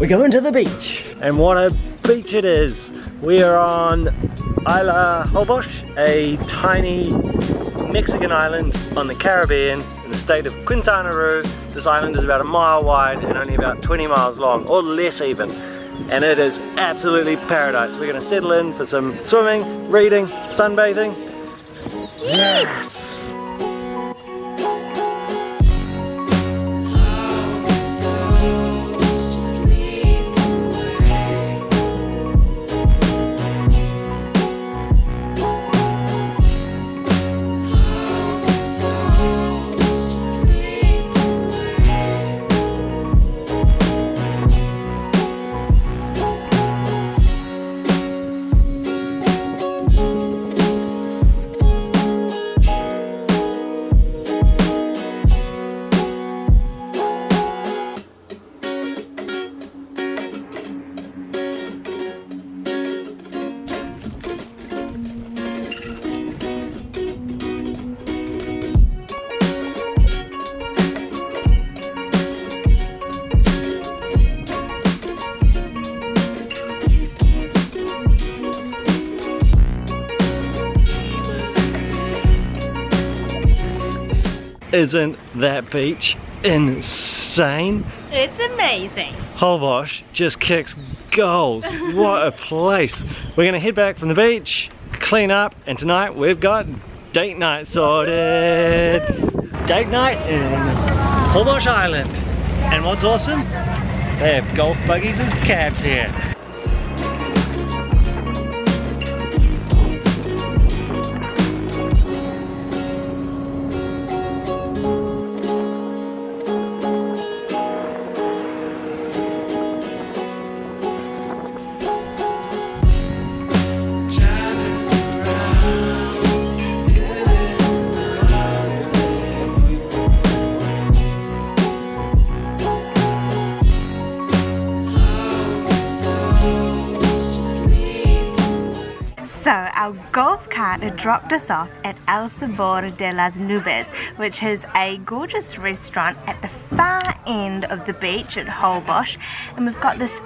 we're going to the beach. And what a beach it is. We are on Isla Holbox, a tiny Mexican island on the Caribbean in the state of Quintana Roo. This island is about a mile wide and only about 20 miles long, or less even. And it is absolutely paradise. We're gonna settle in for some swimming, reading, sunbathing. Yes! Isn't that beach insane? It's amazing. Holbox just kicks goals. What a place. We're gonna head back from the beach, clean up, and tonight we've got date night sorted. Date night in Holbox Island. And what's awesome? They have golf buggies as cabs here. So our golf cart had dropped us off at El Sabor de las Nubes, which is a gorgeous restaurant at the far end of the beach at Holbox, and we've got this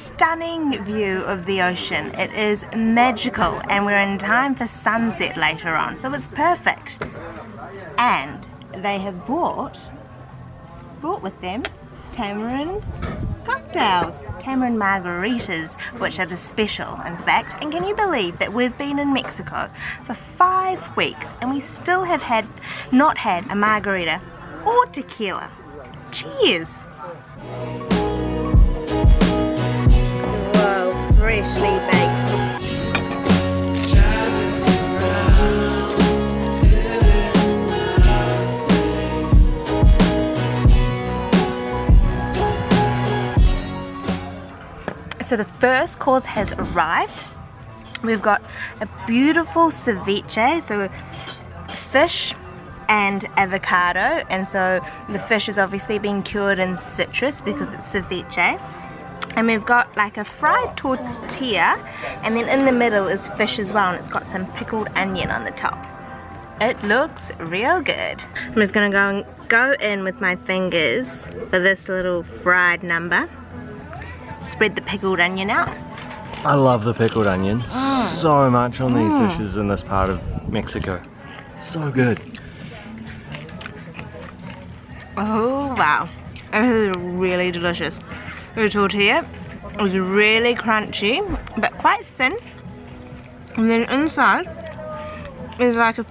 stunning view of the ocean. It is magical, and we're in time for sunset later on, so it's perfect. And they have brought with them tamarind cocktails, tamarind margaritas, which are the special in fact. And can you believe that we've been in Mexico for 5 weeks and we still have not had a margarita or tequila? Cheers! Whoa, freshly baked. So the first course has arrived. We've got a beautiful ceviche, so fish and avocado, and so the fish is obviously being cured in citrus because it's ceviche. And we've got like a fried tortilla, and then in the middle is fish as well, and it's got some pickled onion on the top. It looks real good. I'm just gonna go in with my fingers for this little fried number. Spread the pickled onion out. I love the pickled onion so much on these dishes in this part of Mexico. So good. Oh wow, this is really delicious. The tortilla is really crunchy but quite thin, and then inside is like a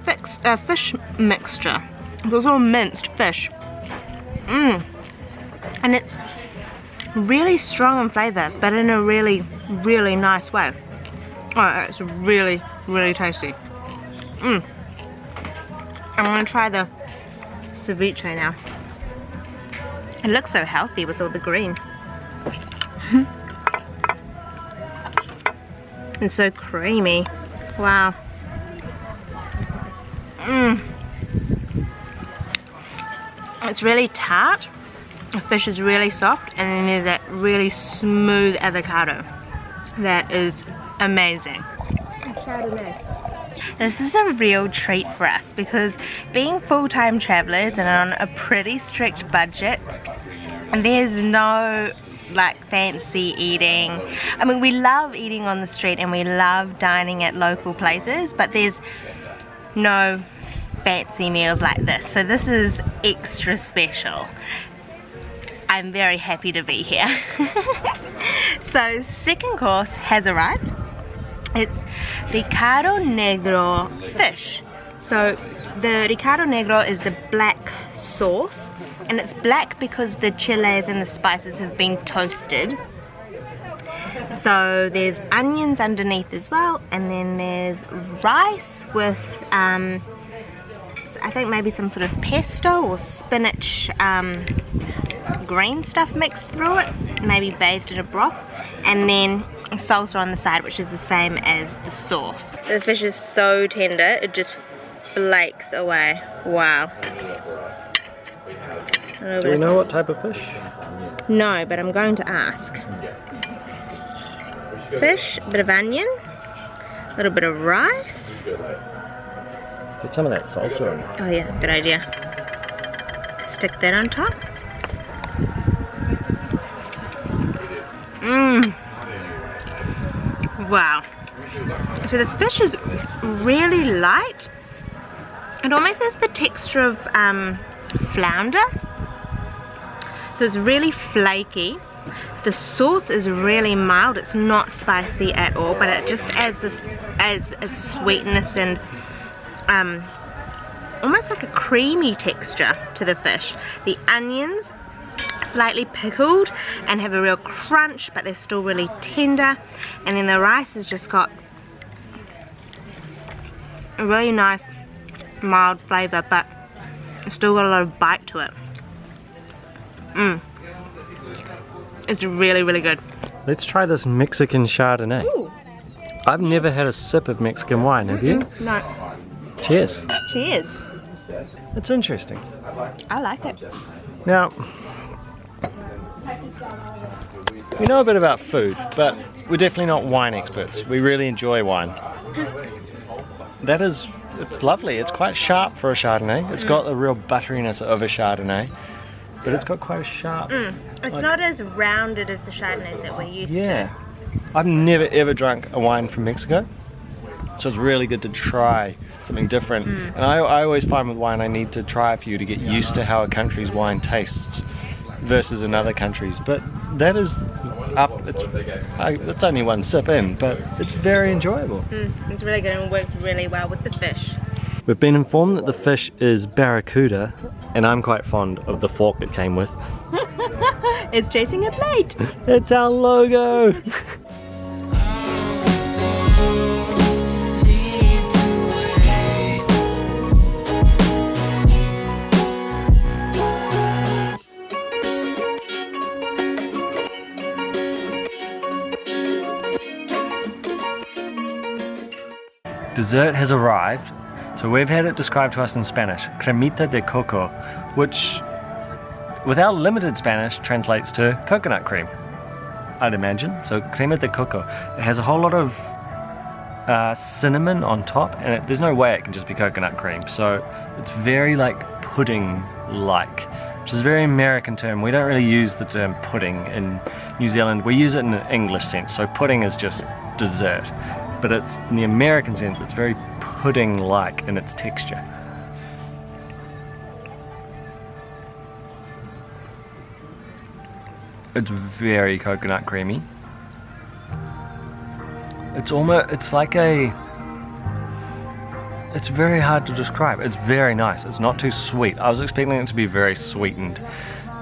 fish mixture. It's also minced fish. And it's really strong in flavour, but in a really, really nice way. Oh, it's really, really tasty. I'm gonna try the ceviche now. It looks so healthy with all the green. It's so creamy. Wow. It's really tart. The fish is really soft, and then there's that really smooth avocado. That is amazing. This is a real treat for us because being full-time travelers and on a pretty strict budget, there's no like fancy eating. I mean, we love eating on the street and we love dining at local places, but there's no fancy meals like this. So this is extra special. I'm very happy to be here. So second course has arrived. It's Ricado Negro fish. So the Ricado Negro is the black sauce, and it's black because the chiles and the spices have been toasted. So there's onions underneath as well, and then there's rice with I think maybe some sort of pesto or spinach green stuff mixed through it, maybe bathed in a broth, and then salsa on the side, which is the same as the sauce. The fish is so tender, it just flakes away. Wow. Do we know what type of fish? No, but I'm going to ask. Fish, a bit of onion, a little bit of rice. Get some of that salsa in. Oh yeah, good idea. Stick that on top. Mmm. Wow. So the fish is really light. It almost has the texture of flounder. So it's really flaky. The sauce is really mild. It's not spicy at all, but it just adds a sweetness and almost like a creamy texture to the fish. The onions slightly pickled and have a real crunch, but they're still really tender. And then the rice has just got a really nice mild flavour, but it's still got a lot of bite to it. It's really, really good. Let's try this Mexican Chardonnay. Ooh. I've never had a sip of Mexican wine, have you? No. Cheers. Cheers. It's interesting. I like it. Now, we know a bit about food, but we're definitely not wine experts. We really enjoy wine. It's lovely. It's quite sharp for a Chardonnay. It's got the real butteriness of a Chardonnay, but it's got quite a sharp... It's not as rounded as the Chardonnays that we're used to. I've never ever drunk a wine from Mexico, so it's really good to try something different. And I always find with wine I need to try a few to get used to how a country's wine tastes versus another country's. But that is it's only one sip in, but it's very enjoyable. It's really good and works really well with the fish. We've been informed that the fish is barracuda, and I'm quite fond of the fork it came with. It's chasing a plate. It's our logo. Dessert has arrived. So we've had it described to us in Spanish, cremita de coco, which with our limited Spanish translates to coconut cream, I'd imagine. So crema de coco. It has a whole lot of cinnamon on top, and there's no way it can just be coconut cream. So it's very like pudding-like, which is a very American term. We don't really use the term pudding in New Zealand. We use it in an English sense. So pudding is just dessert. But it's in the American sense, it's very pudding-like in its texture. It's very coconut creamy. It's very hard to describe. It's very nice. It's not too sweet. I was expecting it to be very sweetened,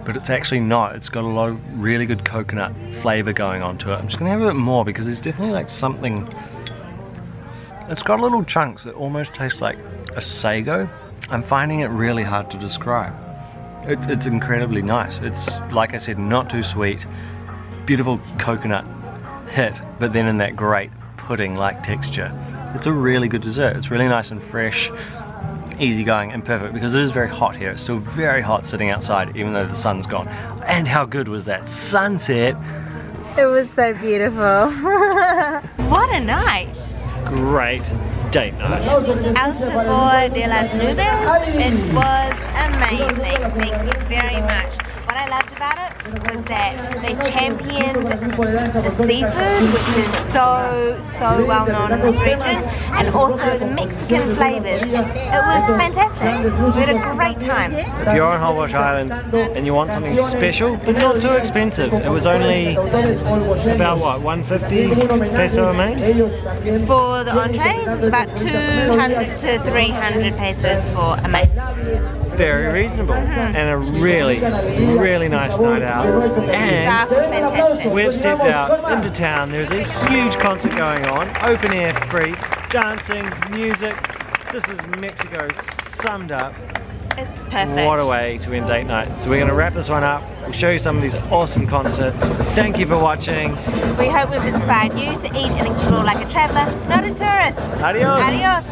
but it's actually not. It's got a lot of really good coconut flavor going on to it. I'm just gonna have a bit more because there's definitely like something. It's got little chunks that almost taste like a sago. I'm finding it really hard to describe. It's incredibly nice. It's, like I said, not too sweet. Beautiful coconut hit, but then in that great pudding-like texture. It's a really good dessert. It's really nice and fresh, easygoing and perfect because it is very hot here. It's still very hot sitting outside even though the sun's gone. And how good was that sunset? It was so beautiful. What a night! Great date night. El Sabor de las Nubes. It was amazing. Thank you very much. What I loved about it was that they championed the seafood, which is so well known in this region, and also the Mexican flavors. It was fantastic. We had a great time. If you're on Holbox Island and you want something special but not too expensive, it was only about what, 150 peso a main? For the entrees, it's about 200 to 300 pesos for a main. Very reasonable, and a really nice night out. Staff were fantastic. And we've stepped out into town. There's a huge concert going on, open air, free, dancing, music. This is Mexico summed up. It's perfect. What a way to end date night. So we're going to wrap this one up. We'll show you some of these awesome concerts. Thank you for watching. We hope we've inspired you to eat and explore like a traveller, not a tourist. Adios. Adios.